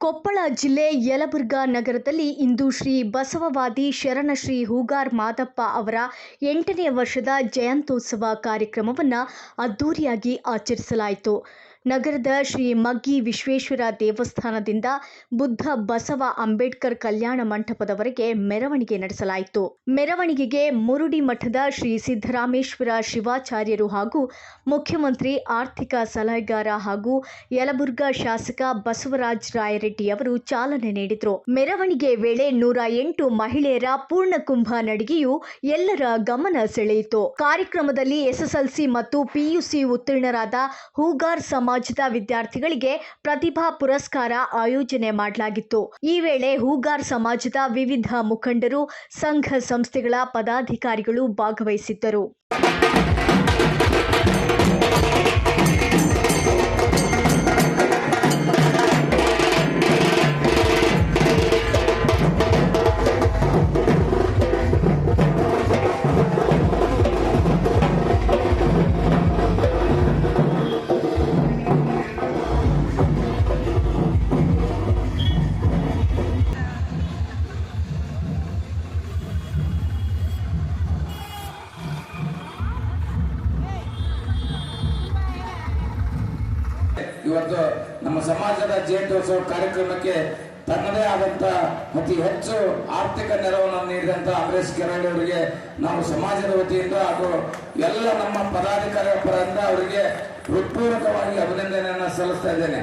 ಕೊಪ್ಪಳ ಜಿಲ್ಲೆ ಯಲಬುರ್ಗಾ ನಗರದಲ್ಲಿ ಇಂದು ಶ್ರೀ ಬಸವವಾದಿ ಶರಣ ಶ್ರೀ ಹೂಗಾರ್ ಮಾದಪ್ಪ ಅವರ 8ನೇ ವರ್ಷದ ಜಯಂತ್ಯೋತ್ಸವ ಕಾರ್ಯಕ್ರಮವನ್ನು ಅದ್ದೂರಿಯಾಗಿ ಆಚರಿಸಲಾಯಿತು. ನಗರದ ಶ್ರೀ ಮಗ್ಗಿ ವಿಶ್ವೇಶ್ವರ ದೇವಸ್ಥಾನದಿಂದ ಬುದ್ಧ ಬಸವ ಅಂಬೇಡ್ಕರ್ ಕಲ್ಯಾಣ ಮಂಟಪದವರೆಗೆ ಮೆರವಣಿಗೆ ನಡೆಸಲಾಯಿತು. ಮೆರವಣಿಗೆಗೆ ಮುರುಡಿ ಮಠದ ಶ್ರೀ ಸಿದ್ದರಾಮೇಶ್ವರ ಶಿವಾಚಾರ್ಯರು ಹಾಗೂ ಮುಖ್ಯಮಂತ್ರಿ ಆರ್ಥಿಕ ಸಲಹೆಗಾರ ಹಾಗೂ ಯಲಬುರ್ಗಾ ಶಾಸಕ ಬಸವರಾಜ ರಾಯರೆಡ್ಡಿ ಅವರು ಚಾಲನೆ ನೀಡಿದರು. ಮೆರವಣಿಗೆ ವೇಳೆ 108 ಮಹಿಳೆಯರ ಪೂರ್ಣಕುಂಭ ನಡಿಗೆಯು ಎಲ್ಲರ ಗಮನ ಸೆಳೆಯಿತು. ಕಾರ್ಯಕ್ರಮದಲ್ಲಿ ಎಸ್ಎಸ್ಎಲ್ಸಿ ಮತ್ತು ಪಿಯುಸಿ ಉತ್ತೀರ್ಣರಾದ ಹೂಗಾರ್ ಸಮಾಜದ ವಿದ್ಯಾರ್ಥಿಗಳಿಗೆ ಪ್ರತಿಭಾ ಪುರಸ್ಕಾರ ಆಯೋಜನೆ ಮಾಡಲಾಗಿತ್ತು. ಈ ವೇಳೆ ಹೂಗಾರ್ ಸಮಾಜದ ವಿವಿಧ ಮುಖಂಡರು, ಸಂಘ ಸಂಸ್ಥೆಗಳ ಪದಾಧಿಕಾರಿಗಳು ಭಾಗವಹಿಸಿದ್ದರು. ಇವತ್ತು ನಮ್ಮ ಸಮಾಜದ ಜಯಂತ್ಯೋತ್ಸವ ಕಾರ್ಯಕ್ರಮಕ್ಕೆ ತನ್ನದೇ ಆದಂತ ಅತಿ ಹೆಚ್ಚು ಆರ್ಥಿಕ ನೆರವನ್ನು ನೀಡಿದಂತ ಅಮರೇಶ್ ಕೆರಳ್ಳಿ ಅವರಿಗೆ ನಾವು ಸಮಾಜದ ವತಿಯಿಂದ ಹಾಗೂ ಎಲ್ಲ ನಮ್ಮ ಪದಾಧಿಕಾರಿಗಳ ಪರದಿಂದ ಅವರಿಗೆ ಹೃತ್ಪೂರ್ವಕವಾಗಿ ಅಭಿನಂದನೆಯನ್ನು ಸಲ್ಲಿಸ್ತಾ ಇದ್ದೇನೆ.